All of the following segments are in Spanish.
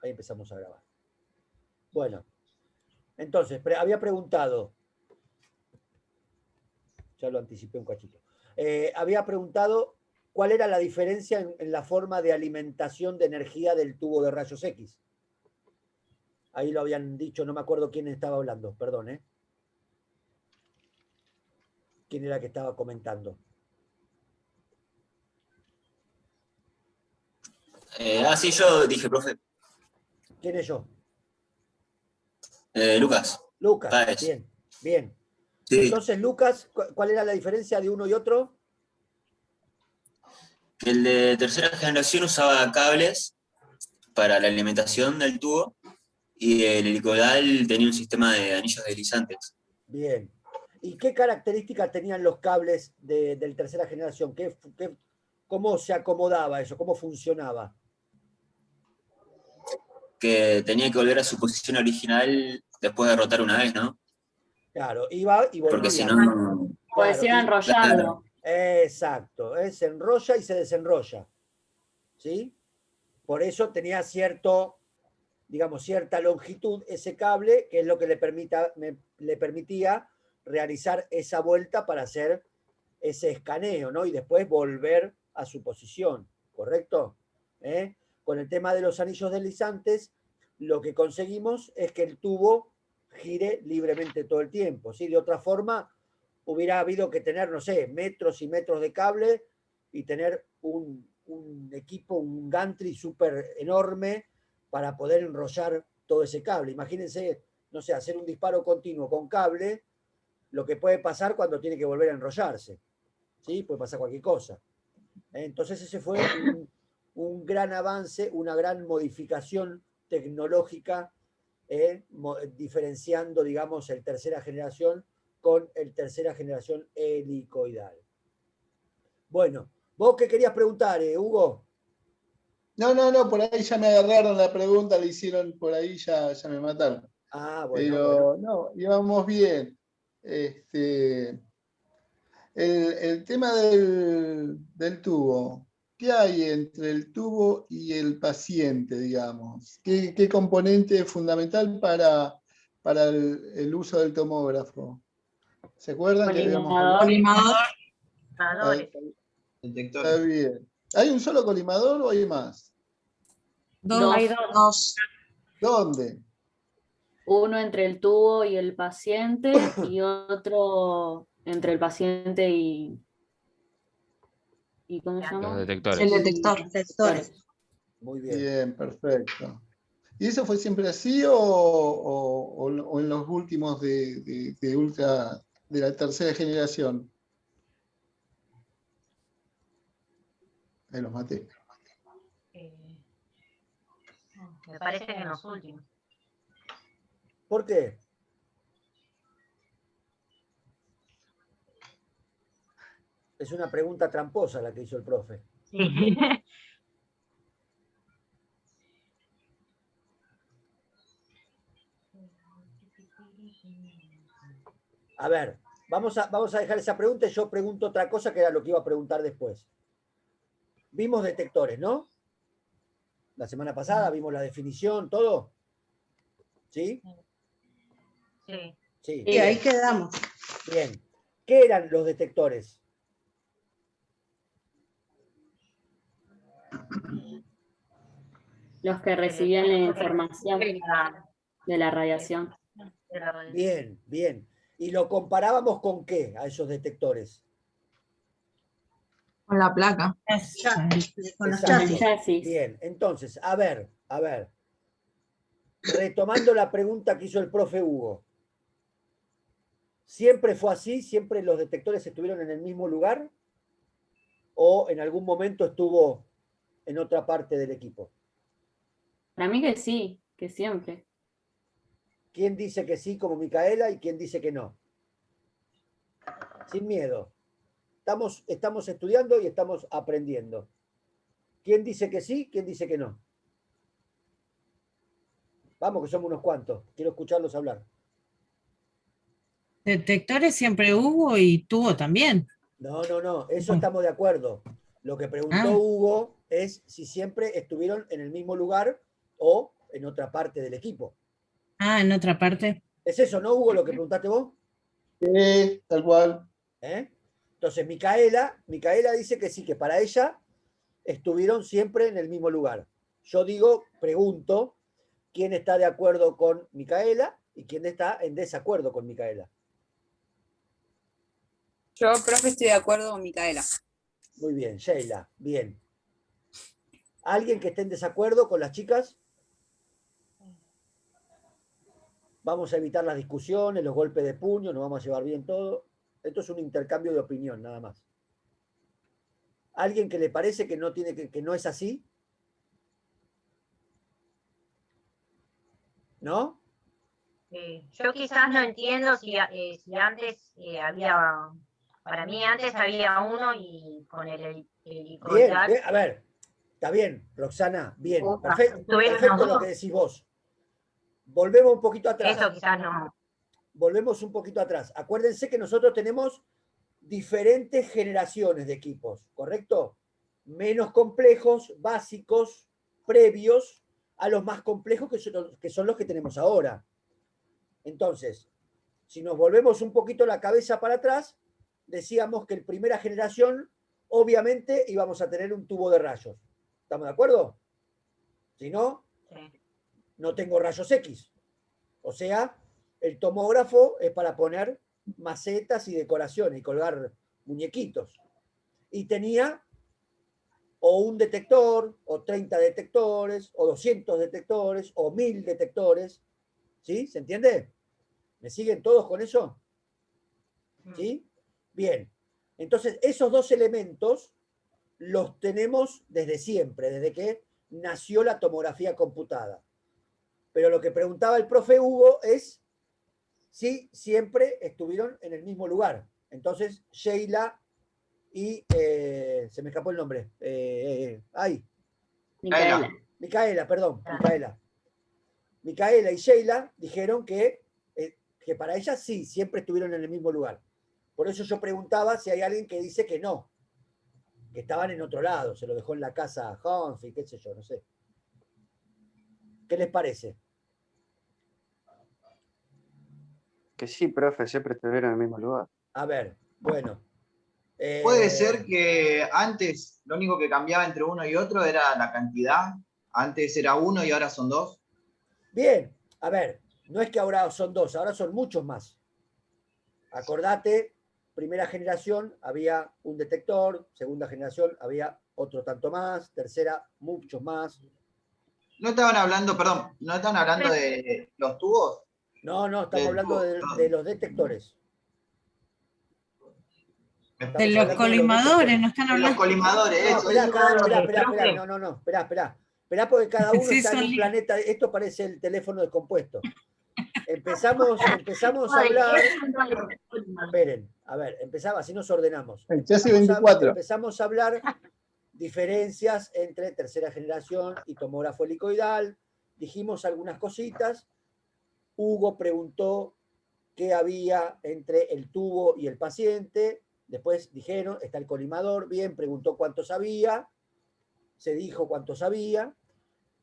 Ahí empezamos a grabar. Bueno, entonces, había preguntado, ya lo anticipé un cachito, había preguntado cuál era la diferencia en la forma de alimentación de energía del tubo de rayos X. Ahí lo habían dicho, no me acuerdo quién estaba hablando, perdón, ¿eh? ¿Quién era que estaba comentando? Sí, yo dije, profe. ¿Quién es yo? Lucas. Lucas, Páez. bien, bien. Sí. Entonces, Lucas, ¿cuál era la diferencia de uno y otro? Que el de tercera generación usaba cables para la alimentación del tubo y el helicoidal tenía un sistema de anillos deslizantes. Bien. ¿Y qué características tenían los cables del tercera generación? ¿Cómo se acomodaba eso? ¿Cómo funcionaba? Que tenía que volver a su posición original después de rotar una vez, ¿no? Claro, iba y volvía. Porque si no... Pues Claro, se iba enrollando. exacto, se enrolla y se desenrolla. ¿Sí? Por eso tenía cierta longitud ese cable, que es lo que le permitía realizar esa vuelta para hacer ese escaneo, ¿no? Y después volver a su posición, ¿correcto? Con el tema de los anillos deslizantes, lo que conseguimos es que el tubo gire libremente todo el tiempo, ¿sí? De otra forma, hubiera habido que tener, no sé, metros y metros de cable y tener un equipo, un gantry súper enorme para poder enrollar todo ese cable. Imagínense, no sé, hacer un disparo continuo con cable, lo que puede pasar cuando tiene que volver a enrollarse. ¿Sí? Puede pasar cualquier cosa. Entonces ese fue un gran avance, una gran modificación tecnológica, diferenciando, digamos, el tercera generación con el tercera generación helicoidal. Bueno, ¿vos qué querías preguntar, Hugo? No, por ahí ya me agarraron la pregunta, le hicieron por ahí, ya me mataron. Ah, bueno. Pero no, íbamos bien. El tema del tubo. ¿Qué hay entre el tubo y el paciente, digamos? ¿Qué componente es fundamental para el uso del tomógrafo? ¿Se acuerdan que habíamos hablado? Colimador. Está bien. ¿Hay un solo colimador o hay más? Hay dos. ¿Dónde? Uno entre el tubo y el paciente y otro entre el paciente y ¿cómo se llama? Los detectores. El detector. Muy bien. Bien, perfecto. ¿Y eso fue siempre así o en los últimos de la tercera generación? Ahí los maté. Me parece que en los últimos. ¿Por qué? Es una pregunta tramposa la que hizo el profe. Sí. A ver, vamos a dejar esa pregunta y yo pregunto otra cosa que era lo que iba a preguntar después. Vimos detectores, ¿no? La semana pasada vimos la definición, todo. ¿Sí? Sí. Sí. Y ahí quedamos. Bien. ¿Qué eran los detectores? Los que recibían la información de la radiación. Bien, bien. ¿Y lo comparábamos con qué a esos detectores? Con la placa. Con los chasis. Bien, entonces, a ver. Retomando la pregunta que hizo el profe Hugo. ¿Siempre fue así? ¿Siempre los detectores estuvieron en el mismo lugar? ¿O en algún momento estuvo en otra parte del equipo? Para mí que sí, que siempre. ¿Quién dice que sí como Micaela y quién dice que no? Sin miedo. Estamos estudiando y estamos aprendiendo. ¿Quién dice que sí? ¿Quién dice que no? Vamos, que somos unos cuantos. Quiero escucharlos hablar. Detectores siempre hubo y tuvo también. No. Eso estamos de acuerdo. Lo que preguntó Hugo es si siempre estuvieron en el mismo lugar o en otra parte del equipo. Ah, en otra parte. ¿Es eso, no, Hugo, lo que preguntaste vos? Sí, tal cual. ¿Eh? Entonces, Micaela dice que sí, que para ella estuvieron siempre en el mismo lugar. Yo pregunto, quién está de acuerdo con Micaela y quién está en desacuerdo con Micaela. Yo, profe, estoy de acuerdo con Micaela. Muy bien, Sheila, bien. ¿Alguien que esté en desacuerdo con las chicas? Vamos a evitar las discusiones, los golpes de puño, nos vamos a llevar bien todo. Esto es un intercambio de opinión, nada más. ¿Alguien que le parece que no, que no es así? ¿No? Yo quizás no entiendo si antes había, para mí antes había uno y con el Bien, bien, a ver, está bien, Roxana, bien, perfecto lo que decís vos. Volvemos un poquito atrás. Eso quizás no. Volvemos un poquito atrás. Acuérdense que nosotros tenemos diferentes generaciones de equipos, ¿correcto? Menos complejos, básicos, previos a los más complejos que son los que tenemos ahora. Entonces, si nos volvemos un poquito la cabeza para atrás, decíamos que en primera generación, obviamente, íbamos a tener un tubo de rayos. ¿Estamos de acuerdo? Si no, no tengo rayos X. O sea, el tomógrafo es para poner macetas y decoraciones y colgar muñequitos. Y tenía o un detector, o 30 detectores, o 200 detectores, o 1000 detectores. ¿Sí? ¿Se entiende? ¿Me siguen todos con eso? ¿Sí? Bien. Entonces, esos dos elementos los tenemos desde siempre, desde que nació la tomografía computada. Pero lo que preguntaba el profe Hugo es si siempre estuvieron en el mismo lugar. Entonces, Sheila y se me escapó el nombre. Micaela, perdón, Micaela y Sheila dijeron que para ellas sí, siempre estuvieron en el mismo lugar. Por eso yo preguntaba si hay alguien que dice que no, que estaban en otro lado, se lo dejó en la casa Humphrey, qué sé yo, no sé. ¿Qué les parece? Que sí, profe, siempre estuvieron en el mismo lugar. A ver, bueno. Puede ser que antes lo único que cambiaba entre uno y otro era la cantidad. Antes era uno y ahora son dos. Bien, a ver, no es que ahora son dos, ahora son muchos más. Acordate, primera generación había un detector, segunda generación había otro tanto más, tercera muchos más. No estaban hablando, perdón, no estaban hablando de los tubos. No, estamos hablando de los detectores. De los colimadores, no están hablando. De los colimadores, eso. Esperá, porque cada uno está en un planeta. Esto parece el teléfono descompuesto. Empezamos a hablar. Esperen, a ver, así nos ordenamos. Empezamos a hablar diferencias entre tercera generación y tomógrafo helicoidal. Dijimos algunas cositas. Hugo preguntó qué había entre el tubo y el paciente. Después dijeron, está el colimador, bien, preguntó cuánto sabía, se dijo cuánto sabía,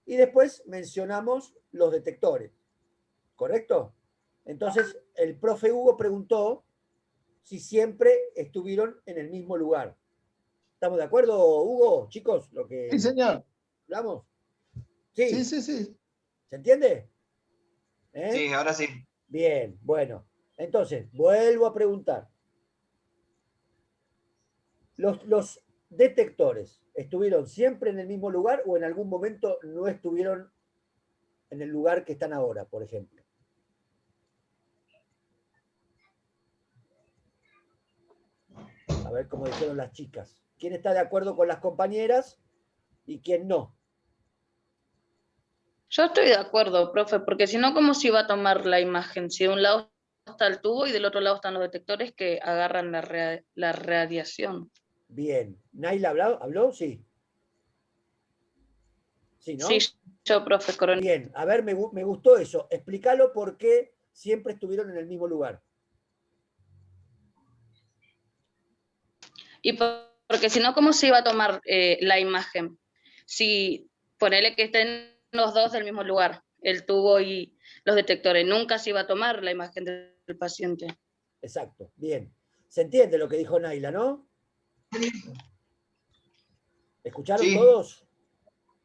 y después mencionamos los detectores, ¿correcto? Entonces, el profe Hugo preguntó si siempre estuvieron en el mismo lugar. ¿Estamos de acuerdo, Hugo, chicos? Sí, señor. ¿Hablamos? Sí. Sí. ¿Se entiende? Sí, ahora sí. Bien, bueno. Entonces, vuelvo a preguntar. ¿Los detectores estuvieron siempre en el mismo lugar o en algún momento no estuvieron en el lugar que están ahora, por ejemplo? A ver cómo dijeron las chicas. ¿Quién está de acuerdo con las compañeras y quién no? Yo estoy de acuerdo, profe, porque si no, ¿cómo se iba a tomar la imagen? Si de un lado está el tubo y del otro lado están los detectores que agarran la radiación. Bien. ¿Naila habló? Sí. Sí, ¿no? Sí, yo, profe Coronel. Bien, a ver, me gustó eso. Explícalo por qué siempre estuvieron en el mismo lugar. Y porque si no, ¿cómo se iba a tomar la imagen? Si ponele que estén los dos del mismo lugar, el tubo y los detectores. Nunca se iba a tomar la imagen del paciente. Exacto, bien. ¿Se entiende lo que dijo Naila, no? ¿Escucharon Sí. todos?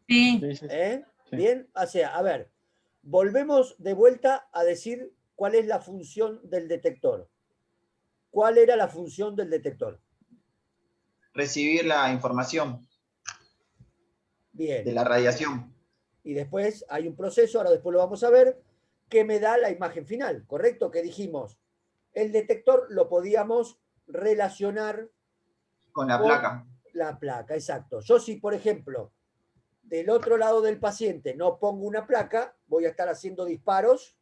Sí. ¿Eh? Bien, o sea, a ver, volvemos de vuelta a decir cuál es la función del detector. ¿Cuál era la función del detector? Recibir la información Bien. de la radiación. Y después hay un proceso, ahora después lo vamos a ver, que me da la imagen final, ¿correcto? Que dijimos, el detector lo podíamos relacionar Con la placa. La placa, exacto. Yo si, por ejemplo, del otro lado del paciente no pongo una placa, voy a estar haciendo disparos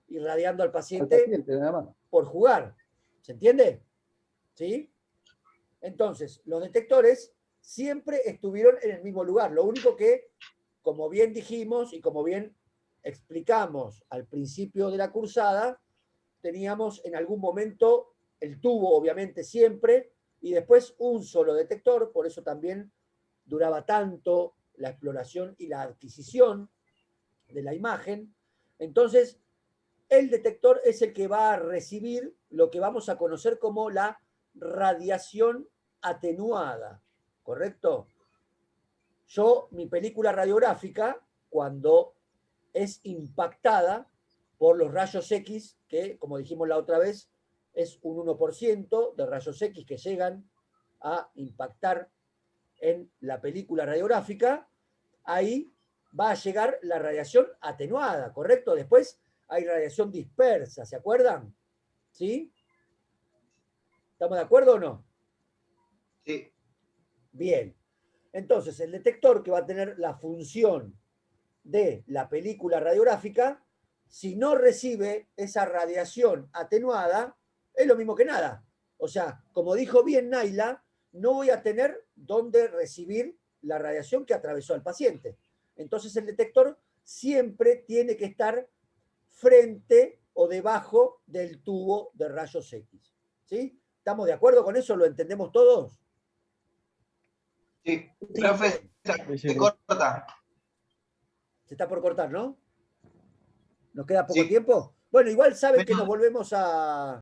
irradiando al paciente por jugar. ¿Se entiende? ¿Sí? Entonces, los detectores siempre estuvieron en el mismo lugar. Lo único que, como bien dijimos y como bien explicamos al principio de la cursada, teníamos en algún momento el tubo, obviamente siempre, y después un solo detector, por eso también duraba tanto la exploración y la adquisición de la imagen. Entonces, el detector es el que va a recibir lo que vamos a conocer como la radiación atenuada, ¿correcto? Yo, mi película radiográfica, cuando es impactada por los rayos X, que, como dijimos la otra vez, es un 1% de rayos X que llegan a impactar en la película radiográfica, ahí va a llegar la radiación atenuada, ¿correcto? Después hay radiación dispersa, ¿se acuerdan? ¿Sí? ¿Estamos de acuerdo o no? Sí. Bien. Entonces, el detector que va a tener la función de la película radiográfica, si no recibe esa radiación atenuada, es lo mismo que nada. O sea, como dijo bien Naila, no voy a tener dónde recibir la radiación que atravesó al paciente. Entonces el detector siempre tiene que estar frente o debajo del tubo de rayos X. ¿Sí? ¿Estamos de acuerdo con eso? ¿Lo entendemos todos? Sí. Profe, se corta. Se está por cortar, ¿no? ¿Nos queda poco tiempo? Bueno, igual saben que nos volvemos a,